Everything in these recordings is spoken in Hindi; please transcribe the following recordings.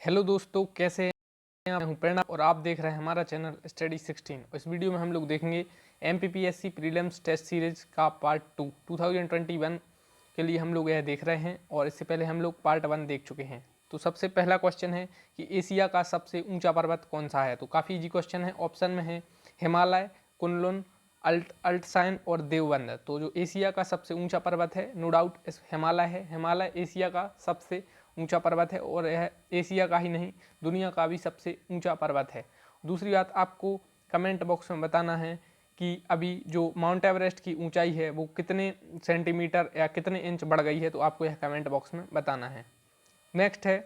हेलो दोस्तों, कैसे हैं? मैं हूं प्रणव और आप देख रहे हैं हमारा चैनल स्टडी 16। इस वीडियो में हम लोग देखेंगे एमपीपीएससी प्रीलिम्स टेस्ट सीरीज का पार्ट 2 2021 के लिए हम लोग यह देख रहे हैं। और इससे पहले हम लोग पार्ट 1 देख चुके हैं। तो सबसे पहला क्वेश्चन है कि एशिया का सबसे ऊंचा पर्वत कौन सा है। तो काफ़ी इजी क्वेश्चन है। ऑप्शन में है हिमालय, कुनलुन, अल्टसाइन और देवबंद। तो जो एशिया का सबसे ऊंचा पर्वत है, नो डाउट हिमालय है। हिमालय एशिया का सबसे ऊंचा पर्वत है और यह एशिया का ही नहीं, दुनिया का भी सबसे ऊंचा पर्वत है। दूसरी बात, आपको कमेंट बॉक्स में बताना है कि अभी जो माउंट एवरेस्ट की ऊंचाई है वो कितने सेंटीमीटर या कितने इंच बढ़ गई है, तो आपको यह कमेंट बॉक्स में बताना है। नेक्स्ट है,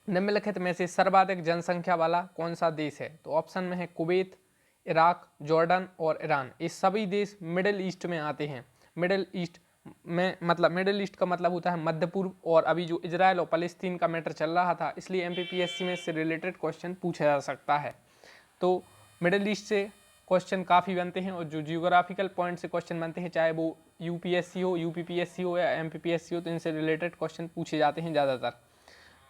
निम्नलिखित में से सर्वाधिक जनसंख्या वाला कौन सा देश है। तो ऑप्शन में है कुवैत, इराक, जॉर्डन और ईरान। ये सभी देश मिडिल ईस्ट में आते हैं। मिडिल ईस्ट में मतलब मिडिल ईस्ट का मतलब होता है मध्य पूर्व। और अभी जो इजराइल और फलस्तीन का मैटर चल रहा था, इसलिए एमपीपीएससी में इससे रिलेटेड क्वेश्चन पूछा जा सकता है। तो मिडिल ईस्ट से क्वेश्चन काफ़ी बनते हैं और जो जियोग्राफिकल पॉइंट से क्वेश्चन बनते हैं, चाहे वो यूपीएससी हो, यूपीपीएससी हो या एमपीपीएससी हो, तो इनसे रिलेटेड क्वेश्चन पूछे जाते हैं ज़्यादातर।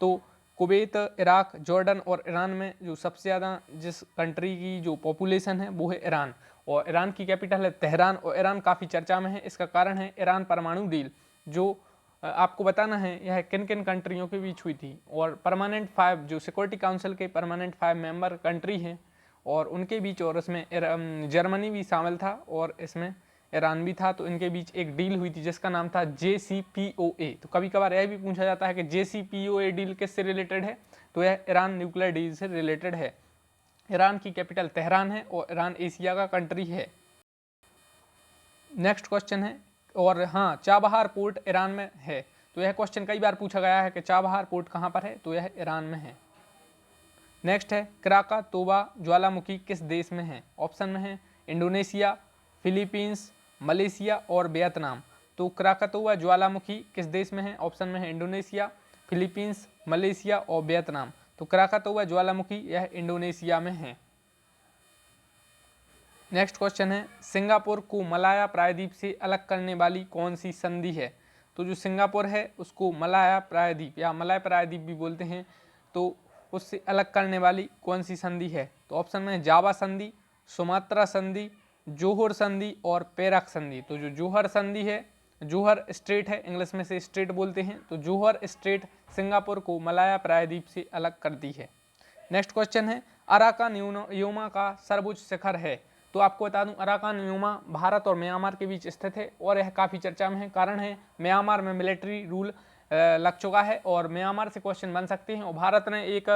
तो कुवैत, इराक, जॉर्डन और ईरान में जो सबसे ज़्यादा जिस कंट्री की जो पॉपुलेशन है वो है ईरान। और ईरान की कैपिटल है तेहरान। और ईरान काफ़ी चर्चा में है। इसका कारण है ईरान परमाणु डील, जो आपको बताना है यह किन किन कंट्रियों के बीच हुई थी। और परमानेंट 5 जो सिक्योरिटी काउंसिल के परमानेंट 5 मेंबर कंट्री हैं और उनके बीच, और उसमें जर्मनी भी शामिल था और इसमें ईरान भी था। तो इनके बीच एक डील हुई थी जिसका नाम था JCPOA। तो कभी कभार यह भी पूछा जाता है कि JCPOA डील किससे रिलेटेड है, तो यह ईरान न्यूक्लियर डील से रिलेटेड है। ईरान की कैपिटल तेहरान है और ईरान एशिया का कंट्री है। नेक्स्ट क्वेश्चन है, और हाँ, चाबहार पोर्ट ईरान में है। तो यह क्वेश्चन कई बार पूछा गया है कि चाबहार पोर्ट कहाँ पर है, तो यह ईरान में है। नेक्स्ट है, क्राकातोवा ज्वालामुखी किस देश में है। ऑप्शन में है इंडोनेशिया, फिलीपींस, मलेशिया और वियतनाम। तो क्राकातोवा ज्वालामुखी किस देश में है। ऑप्शन में है इंडोनेशिया, फिलीपींस, मलेशिया और वियतनाम। तो क्राकातोवा ज्वालामुखी यह इंडोनेशिया में है। नेक्स्ट क्वेश्चन है, सिंगापुर को मलाया प्रायद्वीप से अलग करने वाली कौन सी संधि है। तो जो सिंगापुर है उसको मलाया प्रायद्वीप या मलाय प्रायद्वीप भी बोलते हैं, तो उससे अलग करने वाली कौन सी संधि है। तो ऑप्शन में जावा संधि, सुमात्रा संधि, जोहर संधि और पेराक संधि। तो जो जोहर संधि है, जोहर स्ट्रेट है, इंग्लिश में से स्ट्रेट बोलते हैं, तो जोहर स्ट्रेट सिंगापुर को मलाया प्रायद्वीप से अलग करती है। नेक्स्ट क्वेश्चन है, अराकान योमा का सर्वोच्च शिखर है। तो आपको बता दूं, अराकान योमा भारत और म्यांमार के बीच स्थित है और यह काफ़ी चर्चा में है। कारण है म्यांमार में मिलिट्री रूल लग चुका है और म्यांमार से क्वेश्चन बन सकते हैं। और भारत ने एक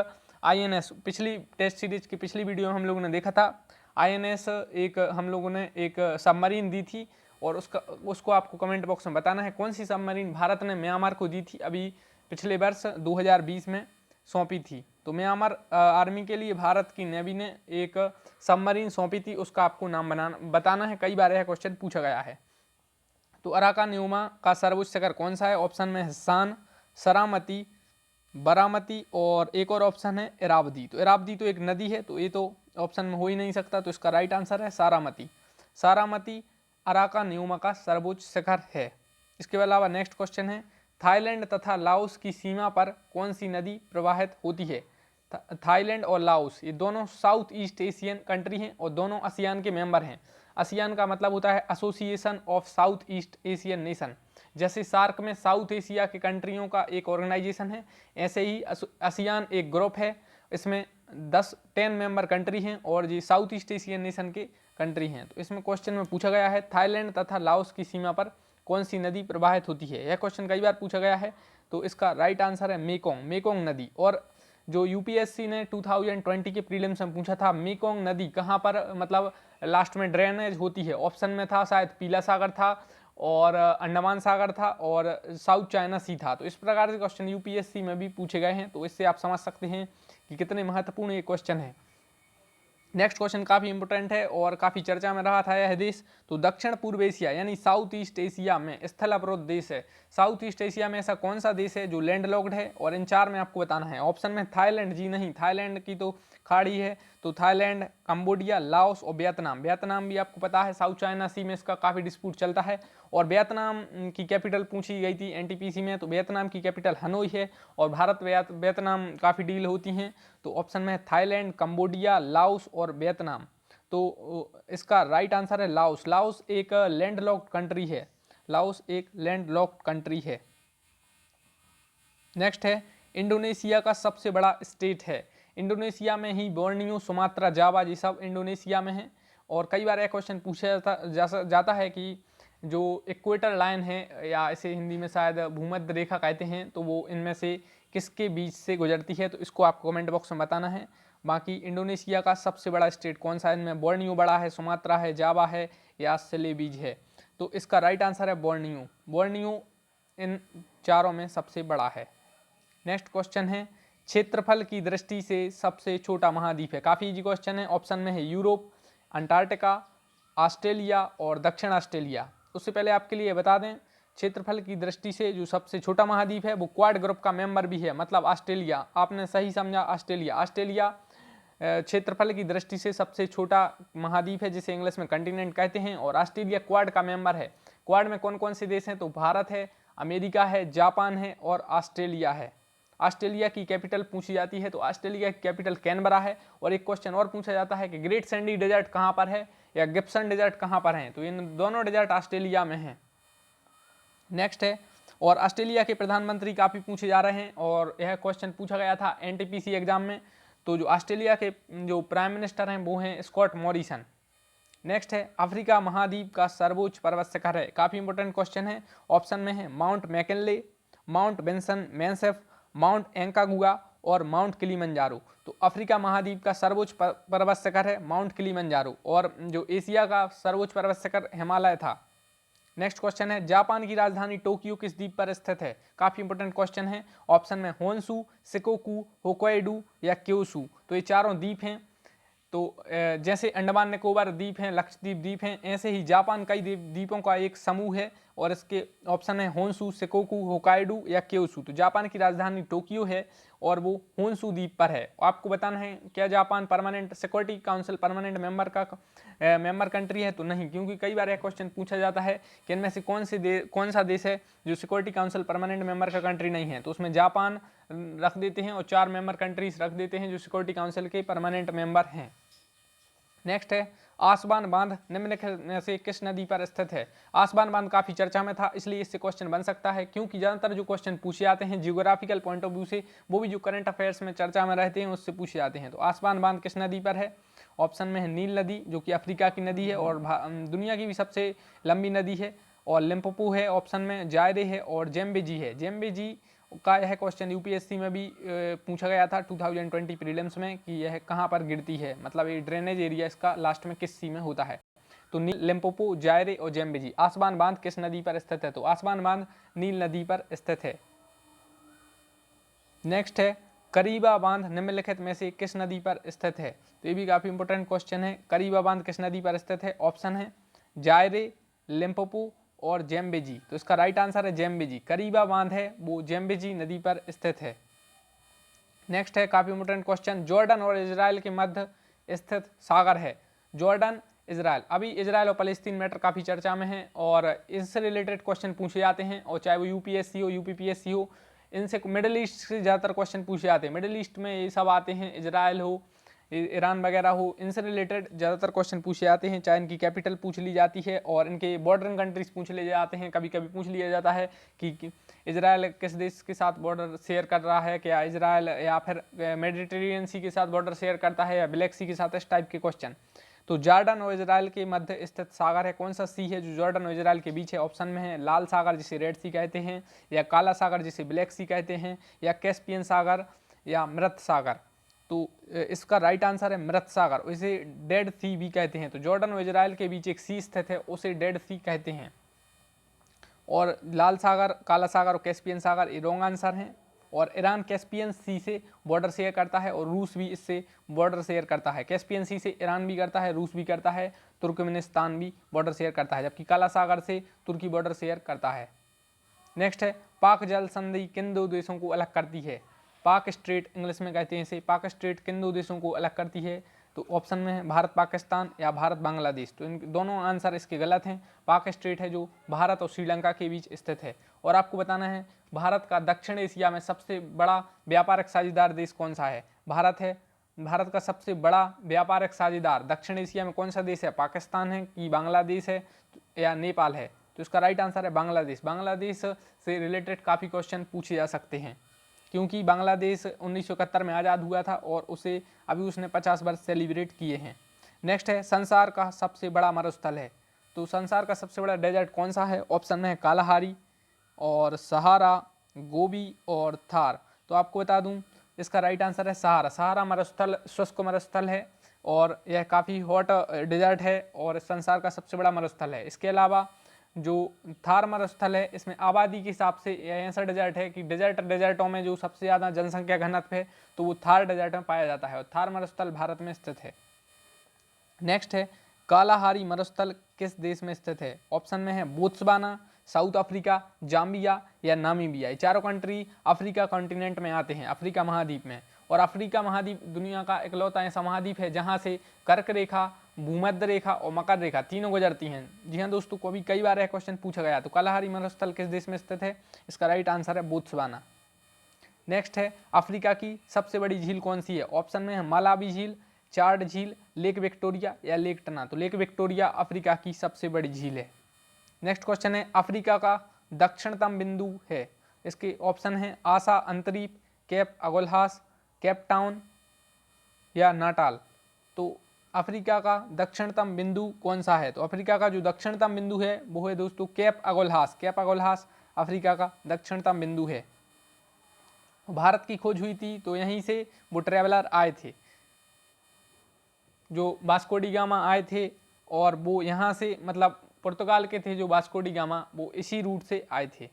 INS, पिछली टेस्ट सीरीज की पिछली वीडियो में हम लोगों ने देखा था, INS एक हम लोगों ने एक सबमरीन दी थी और उसको आपको कमेंट बॉक्स में बताना है कौन सी सबमरीन भारत ने म्यांमार को दी थी, अभी पिछले वर्ष 2020 में सौंपी थी। तो म्यांमार आर्मी के लिए भारत की नेवी ने एक सबमरीन सौंपी थी, उसका आपको नाम बताना है। कई बार यह क्वेश्चन पूछा गया है। तो अराकान योमा का सर्वोच्च शिखर कौन सा है। ऑप्शन में है शान, सरामती, बारामती और एक और ऑप्शन है इरावदी। तो इरावदी तो एक नदी है, तो ये तो ऑप्शन में हो ही नहीं सकता, तो इसका राइट आंसर है सारामती। सारामती अराकान योमा का सर्वोच्च शिखर है। इसके अलावा नेक्स्ट क्वेश्चन है, थाईलैंड तथा लाओस की सीमा पर कौन सी नदी प्रवाहित होती है। थाईलैंड और लाओस ये दोनों साउथ ईस्ट एशियन कंट्री हैं और दोनों आसियान के मेंबर हैं। आसियान का मतलब होता है association of south east Asian nation. जैसे सार्क में साउथ एशिया के कंट्रियों का एक ऑर्गेनाइजेशन है, ऐसे ही आसियान एक ग्रुप है। इसमें 10 मेंबर कंट्री हैं और ये साउथ ईस्ट एशियन नेशन के कंट्री हैं। तो इसमें क्वेश्चन में पूछा गया है, थाईलैंड तथा लाओस की सीमा पर कौन सी नदी प्रवाहित होती है। यह क्वेश्चन कई बार पूछा गया है, तो इसका राइट आंसर है मेकोंग, मेकोंग नदी। और जो यूपीएससी ने 2020 के प्रीलिम्स में पूछा था, मेकोंग नदी कहाँ पर मतलब लास्ट में ड्रेनेज होती है। ऑप्शन में था शायद पीला सागर था और अंडमान सागर था और साउथ चाइना सी था। तो इस प्रकार के क्वेश्चन यूपीएससी में भी पूछे गए हैं, तो इससे आप समझ सकते हैं कि कितने महत्वपूर्ण ये क्वेश्चन है। नेक्स्ट क्वेश्चन काफ़ी इंपॉर्टेंट है और काफ़ी चर्चा में रहा था यह देश। तो दक्षिण पूर्व एशिया यानी साउथ ईस्ट एशिया में स्थल अवरोध देश है। साउथ ईस्ट एशिया में ऐसा कौन सा देश है जो लैंडलॉक्ड है, और इन 4 में आपको बताना है। ऑप्शन में थाईलैंड, जी नहीं, थाईलैंड की तो खाड़ी है। तो थाईलैंड, कंबोडिया, लाओस और वियतनाम। वियतनाम भी आपको पता है साउथ चाइना सी में इसका काफ़ी डिस्प्यूट चलता है। और वियतनाम की कैपिटल पूछी गई थी एनटीपीसी में, तो वियतनाम की कैपिटल हनोई है। और भारत वियतनाम काफ़ी डील होती हैं, तो ऑप्शन में है थाईलैंड, कंबोडिया, लाओस और वियतनाम। तो इसका राइट आंसर है लाओस। लाओस एक लैंडलॉक्ड कंट्री है। लाओस एक लैंडलॉक्ड कंट्री है। नेक्स्ट है इंडोनेशिया का सबसे बड़ा स्टेट है। इंडोनेशिया में ही बोर्नियो, सुमात्रा, जावा ये सब इंडोनेशिया में है। और कई बार यह क्वेश्चन पूछा जाता है कि जो इक्वेटर लाइन है, या इसे हिंदी में शायद भूमध्य रेखा कहते हैं, तो वो इनमें से किसके बीच से गुजरती है, तो इसको आपको कमेंट बॉक्स में बताना है। बाकी इंडोनेशिया का सबसे बड़ा स्टेट कौन सा है, इनमें बोर्नियो बड़ा है, सुमात्रा है, जावा है या सिलेबीज है। तो इसका राइट आंसर है बोर्नियो। बोर्नियो इन चारों में सबसे बड़ा है। नेक्स्ट क्वेश्चन है क्षेत्रफल की दृष्टि से सबसे छोटा महाद्वीप है। काफ़ी इजी क्वेश्चन है। ऑप्शन में है यूरोप, अंटार्कटिका, ऑस्ट्रेलिया और दक्षिण ऑस्ट्रेलिया। उससे पहले आपके लिए बता दें, क्षेत्रफल की दृष्टि से जो सबसे छोटा महाद्वीप है वो क्वाड ग्रुप का मेंबर भी है, मतलब ऑस्ट्रेलिया। आपने सही समझा, ऑस्ट्रेलिया। ऑस्ट्रेलिया क्षेत्रफल की दृष्टि से सबसे छोटा महाद्वीप है, जिसे इंग्लिश में कंटिनेंट कहते हैं। और ऑस्ट्रेलिया क्वाड का मेंबर है। क्वाड में कौन कौन से देश हैं, तो भारत है, अमेरिका है, जापान है और ऑस्ट्रेलिया है। ऑस्ट्रेलिया की कैपिटल पूछी जाती है, तो ऑस्ट्रेलिया की कैपिटल कैनबरा है। और एक क्वेश्चन और पूछा जाता है कि ग्रेट सैंडी डेजर्ट कहाँ पर है या गिब्सन डेजर्ट कहाँ पर है, तो इन दोनों डेजर्ट ऑस्ट्रेलिया में हैं। नेक्स्ट है, और ऑस्ट्रेलिया के प्रधानमंत्री काफ़ी पूछे जा रहे हैं, और यह क्वेश्चन पूछा गया था एनटीपीसी एग्जाम में। तो जो ऑस्ट्रेलिया के जो प्राइम मिनिस्टर हैं वो हैं स्कॉट मॉरिसन। नेक्स्ट है, अफ्रीका महाद्वीप का सर्वोच्च पर्वत शिखर है। काफ़ी इंपॉर्टेंट क्वेश्चन है। ऑप्शन में है माउंट मैकिनले, माउंट बेंसन मैनसेफ, माउंट एंकागुआ और माउंट किलिमंजारो। तो अफ्रीका महाद्वीप का सर्वोच्च पर्वत शिखर है माउंट किलिमंजारो, और जो एशिया का सर्वोच्च पर्वत शिखर हिमालय था। नेक्स्ट क्वेश्चन है, जापान की राजधानी टोक्यो किस द्वीप पर स्थित है। काफी इंपोर्टेंट क्वेश्चन है। ऑप्शन में होन्शु, शिकोकू, होक्काइडो या क्योशु। तो ये चारों द्वीप हैं। तो जैसे अंडमान निकोबार द्वीप हैं, लक्षद्वीप द्वीप हैं, ऐसे ही जापान कई द्वीपों का एक समूह है। और इसके ऑप्शन है होन्शु, शिकोकू, होक्काइडो या क्योशु। तो जापान की राजधानी टोक्यो है और वो होन्शु द्वीप पर है। आपको बताना है क्या Japan permanent security council permanent member country है, तो नहीं, क्योंकि कई बार यह क्वेश्चन पूछा जाता है कि इनमें से कौन सा देश है जो सिक्योरिटी काउंसिल परमानेंट मेंबर का कंट्री नहीं है। तो उसमें जापान रख देते हैं और 4 मेंबर कंट्रीज रख देते हैं जो सिक्योरिटी काउंसिल के परमानेंट मेंबर हैं। नेक्स्ट है, आसवान बांध निम्नलिखित में से किस नदी पर स्थित है। आसवान बांध काफी चर्चा में था, इसलिए इससे क्वेश्चन बन सकता है, क्योंकि ज्यादातर जो क्वेश्चन पूछे जाते हैं जियोग्राफिकल पॉइंट ऑफ व्यू से, वो भी जो करंट अफेयर्स में चर्चा में रहते हैं उससे पूछे जाते हैं। तो आसवान बांध किस नदी पर है। ऑप्शन में है नील नदी, जो कि अफ्रीका की नदी है और दुनिया की भी सबसे लंबी नदी है। और लिम्पोपो है ऑप्शन में, जायरे है और जेम्बेजी है। जेम्बेजी का यह क्वेश्चन यूपीएससी में भी पूछा गया था 2020 प्रीलिम्स में कि यह कहाँ पर गिरती है, मतलब ये ड्रेनेज एरिया इसका लास्ट में किस सी में होता है। तो लिम्पोपो, जायरे और जेम्बेजी। आसवान बांध किस नदी पर स्थित है, तो आसवान बांध नील नदी पर स्थित है। नेक्स्ट है, करीबा बांध निम्नलिखित में से किस नदी पर स्थित है। तो ये भी काफी इंपोर्टेंट क्वेश्चन है। करीबा बांध किस नदी पर स्थित है। ऑप्शन है जायरे, लिम्पोपो और जेम्बेजी। तो इसका राइट आंसर है जेम्बेजी। करीबा बांध है वो जेम्बेजी नदी पर स्थित है। नेक्स्ट है, काफी इंपोर्टेंट क्वेश्चन, जॉर्डन और इजराइल के मध्य स्थित सागर है। Jordan, Israel. अभी इजराइल और फलस्तीन मैटर काफी चर्चा में है और इससे रिलेटेड क्वेश्चन पूछे जाते हैं, और चाहे वो यूपीएससी हो, यूपीपीएससी हो, इनसे मिडिल ईस्ट से ज़्यादातर क्वेश्चन पूछे जाते हैं। मिडिल ईस्ट में ये सब आते हैं, इजराइल हो, ईरान वगैरह हो, इनसे रिलेटेड ज़्यादातर क्वेश्चन पूछे जाते हैं। चाहे इनकी कैपिटल पूछ ली जाती है और इनके बॉर्डरिंग कंट्रीज पूछ लिए जाते हैं। कभी कभी पूछ लिया जाता है कि इजराइल किस देश के साथ बॉर्डर शेयर कर रहा है, क्या इजराइल या फिर मेडिटेरेनियन सी के साथ बॉर्डर शेयर करता है या ब्लैक सी के साथ, इस टाइप के क्वेश्चन। तो जॉर्डन और इजराइल के मध्य स्थित सागर है, कौन सा सी है जो जॉर्डन और इजराइल के बीच है। ऑप्शन में है लाल सागर जिसे रेड सी कहते हैं, या काला सागर जिसे ब्लैक सी कहते हैं, या कैस्पियन सागर या मृत सागर। तो इसका राइट आंसर है मृत सागर, इसे डेड सी भी कहते हैं। तो जॉर्डन और इजराइल के बीच एक सी स्थित है, उसे डेड सी कहते हैं। और लाल सागर, काला सागर और कैस्पियन सागर ये रॉन्ग आंसर हैं। और ईरान कैस्पियन सी से बॉर्डर शेयर करता है और रूस भी इससे बॉर्डर शेयर करता है। कैस्पियन सी से ईरान भी करता है, रूस भी करता है, तुर्कमेनिस्तान भी बॉर्डर शेयर करता है, जबकि काला सागर से तुर्की बॉर्डर शेयर करता है। नेक्स्ट है, पाक जल संधि किन दो देशों को अलग करती है। पाक स्ट्रेट इंग्लिश में कहते हैं इसे। पाक स्ट्रेट किन दो देशों को अलग करती है। तो ऑप्शन में है भारत पाकिस्तान या भारत बांग्लादेश। तो इन दोनों आंसर इसके गलत हैं। पाक स्ट्रेट है जो भारत और श्रीलंका के बीच स्थित है। और आपको बताना है भारत का दक्षिण एशिया में सबसे बड़ा व्यापारिक साझेदार देश कौन सा है। भारत है, भारत का सबसे बड़ा व्यापारिक साझेदार दक्षिण एशिया में कौन सा देश है, पाकिस्तान है कि बांग्लादेश है या नेपाल है। तो इसका राइट आंसर है बांग्लादेश। बांग्लादेश से रिलेटेड काफ़ी क्वेश्चन पूछे जा सकते हैं क्योंकि बांग्लादेश 1971 में आज़ाद हुआ था और उसे अभी उसने 50 वर्ष सेलिब्रेट किए हैं। नेक्स्ट है संसार का सबसे बड़ा मरुस्थल है। तो संसार का सबसे बड़ा डेजर्ट कौन सा है। ऑप्शन में है कालाहारी और सहारा, गोबी और थार। तो आपको बता दूं इसका राइट आंसर है सहारा। सहारा मरुस्थल शुष्क मरुस्थल है और यह काफ़ी हॉट डेजर्ट है और संसार का सबसे बड़ा मरुस्थल है। इसके अलावा जो थार मरुस्थल है इसमें आबादी के हिसाब से यह ऐसा डेजर्ट है कि डेजर्टों में जो सबसे ज़्यादा जनसंख्या घनत्व है तो वो थार डेजर्ट में पाया जाता है और थार मरुस्थल भारत में स्थित है। नेक्स्ट है कालाहारी मरुस्थल किस देश में स्थित है। ऑप्शन में है बोत्सवाना, साउथ अफ्रीका, जाम्बिया या नामीबिया। ये चारों कंट्री अफ्रीका कॉन्टिनेंट में आते हैं, अफ्रीका महाद्वीप में। और अफ्रीका महाद्वीप दुनिया का इकलौता ऐसा महाद्वीप है जहाँ से कर्क रेखा, भूमध्य रेखा और मकर रेखा तीनों गुजरती हैं। जी हाँ दोस्तों, को भी कई बार यह क्वेश्चन पूछा गया। तो कालाहारी मरुस्थल किस देश में स्थित है। इसका राइट आंसर है बोत्सवाना। नेक्स्ट है अफ्रीका की सबसे बड़ी झील कौन सी है। ऑप्शन में है मालावी झील, चार्ड झील, लेक विक्टोरिया या लेक टना। तो लेक विक्टोरिया अफ्रीका की सबसे बड़ी झील है। नेक्स्ट क्वेश्चन है अफ्रीका का दक्षिणतम बिंदु है। इसके ऑप्शन है आशा अंतरीप, केप अगोल्हास, केप टाउन या नाटाल। तो अफ्रीका का दक्षिणतम बिंदु कौन सा है। तो अफ्रीका का जो दक्षिणतम बिंदु है वो है दोस्तों केप अगोल्हास। केप अगोल्हास अफ्रीका का दक्षिणतम बिंदु है। भारत की खोज हुई थी तो यहीं से वो ट्रेवलर आए थे, जो वास्को डी गामा आए थे और वो यहाँ से मतलब पुर्तगाल के थे जो वास्को डी गामा, वो इसी रूट से आए थे।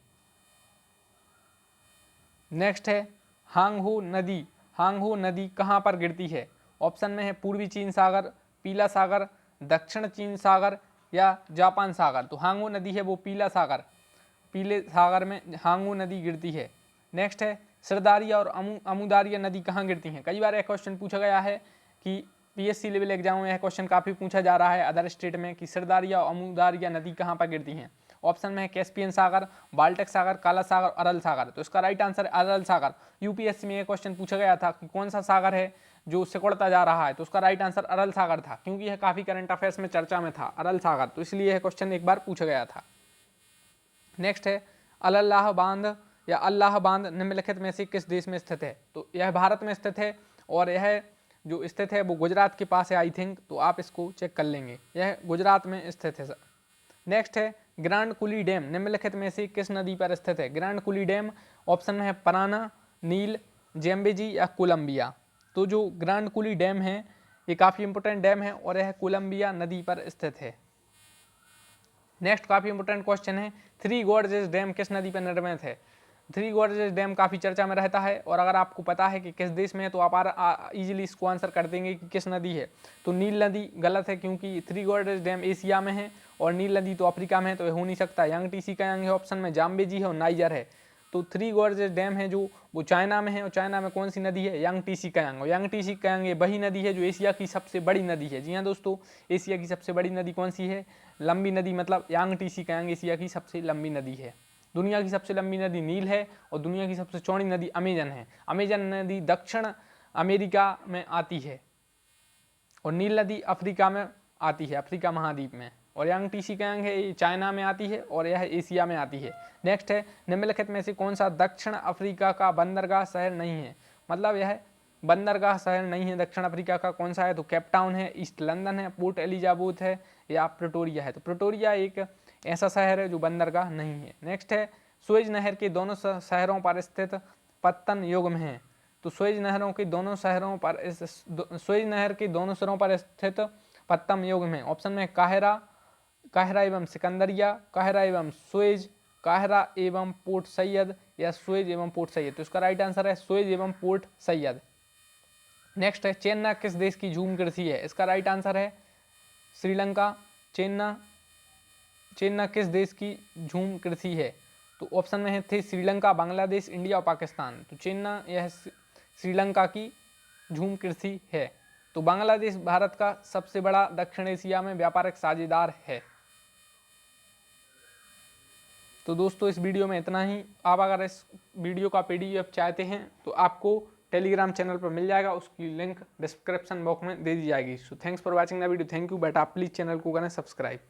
नेक्स्ट है हांगहो नदी। हांगहो नदी कहाँ पर गिरती है। ऑप्शन में है पूर्वी चीन सागर, पीला सागर, दक्षिण चीन सागर या जापान सागर। तो हांगहो नदी है वो पीला सागर, पीले सागर में हांगहो नदी गिरती है। नेक्स्ट है सरदारिया और अमुदारिया नदी कहाँ गिरती हैं। कई बार यह क्वेश्चन पूछा गया है कि पीएससी लेवल एग्जाम में यह क्वेश्चन काफ़ी पूछा जा रहा है अदर स्टेट में कि सरदारिया और अमुदारिया नदी कहाँ पर गिरती हैं। ऑप्शन में है कैस्पियन सागर, बाल्टिक सागर, काला सागर, अरल सागर। तो इसका राइट आंसर है अरल सागर। यूपीएससी में यह क्वेश्चन पूछा गया था कि कौन सा सागर है जो सिकुड़ता जा रहा है। तो उसका राइट आंसर अरल सागर था क्योंकि यह काफ़ी करंट अफेयर्स में चर्चा में था अरल सागर, तो इसलिए यह क्वेश्चन एक बार पूछा गया था। नेक्स्ट है अल्लाह बांध या अल्लाह बांध निम्नलिखित में से किस देश में स्थित है। तो यह भारत में स्थित है और यह जो स्थित है वो गुजरात के पास है आई थिंक, तो आप इसको चेक कर लेंगे, यह गुजरात में स्थित है। नेक्स्ट है ग्रांड कुली डैम निम्नलिखित में से किस नदी पर स्थित है। ग्रांड कुली डैम ऑप्शन में है पराना, नील, जेम्बेजी या कोलंबिया। तो जो ग्रांड कुली डैम है ये काफ़ी इंपोर्टेंट डैम है और यह कोलंबिया नदी पर स्थित है। नेक्स्ट काफ़ी इंपोर्टेंट क्वेश्चन है थ्री गॉर्जेस डैम किस नदी पर निर्मित है। थ्री गॉर्जेस डैम काफ़ी चर्चा में रहता है और अगर आपको पता है कि किस देश में है तो आप इजीली इसको आंसर कर देंगे कि किस नदी है। तो नील नदी गलत है क्योंकि थ्री गॉर्जेस डैम एशिया में है और नील नदी तो अफ्रीका में है, तो ये हो नहीं सकता। यांग टीसी का यांग है ऑप्शन में, जाम्बेजी है और नाइजर है। तो थ्री गॉर्जेस डैम है जो वो चाइना में है और चाइना में कौन सी नदी है, यांग टीसी कायांग। और यांग टीसी कायांग ये वही नदी है जो एशिया की सबसे बड़ी नदी है। जी हाँ दोस्तों, एशिया की सबसे बड़ी नदी कौन सी है, लंबी नदी, मतलब यांग टीसी कायांग एशिया की सबसे लंबी नदी है। दुनिया की सबसे लंबी नदी नील है और दुनिया की सबसे चौड़ी नदी अमेजन है। अमेजन नदी दक्षिण अमेरिका में आती है और नील नदी अफ्रीका में आती है, अफ्रीका महाद्वीप में। और यांग टीसी कायांग है ये चाइना में आती है और यह एशिया में आती है। नेक्स्ट है निम्नलिखित में से कौन सा दक्षिण अफ्रीका का बंदरगाह शहर नहीं है, मतलब यह बंदरगाह शहर नहीं है दक्षिण अफ्रीका का, कौन सा है। तो केप टाउन है, ईस्ट लंदन है, पोर्ट एलिजाबेथ है या प्रिटोरिया है। तो प्रिटोरिया एक ऐसा शहर है जो बंदरगाह नहीं है। नेक्स्ट है सुएज नहर के दोनों शहरों पर स्थित पत्तन युग में है। तो सुएज नहर के दोनों सिरों पर स्थित पत्तन युग में ऑप्शन में काहिरा एवं सिकंदरिया, काहिरा एवं सुएज, काहिरा एवं पोर्ट सैयद या सुएज एवं पोर्ट सैयद। तो इसका राइट आंसर है सुएज एवं पोर्ट सैयद। नेक्स्ट है चेन्नई किस देश की झूम कृषि है। इसका राइट आंसर है श्रीलंका। चेन्नई किस देश की झूम कृषि है। तो ऑप्शन में थे श्रीलंका, बांग्लादेश, इंडिया और पाकिस्तान। तो चेन्नई यह श्रीलंका की झूम कृषि है। तो बांग्लादेश भारत का सबसे बड़ा दक्षिण एशिया में व्यापारिक साझेदार है। तो दोस्तों इस वीडियो में इतना ही। आप अगर इस वीडियो का PDF चाहते हैं तो आपको टेलीग्राम चैनल पर मिल जाएगा, उसकी लिंक डिस्क्रिप्शन बॉक्स में दे दी जाएगी। So thanks for watching the video. Thank you. But आप प्लीज़ चैनल को करें सब्सक्राइब।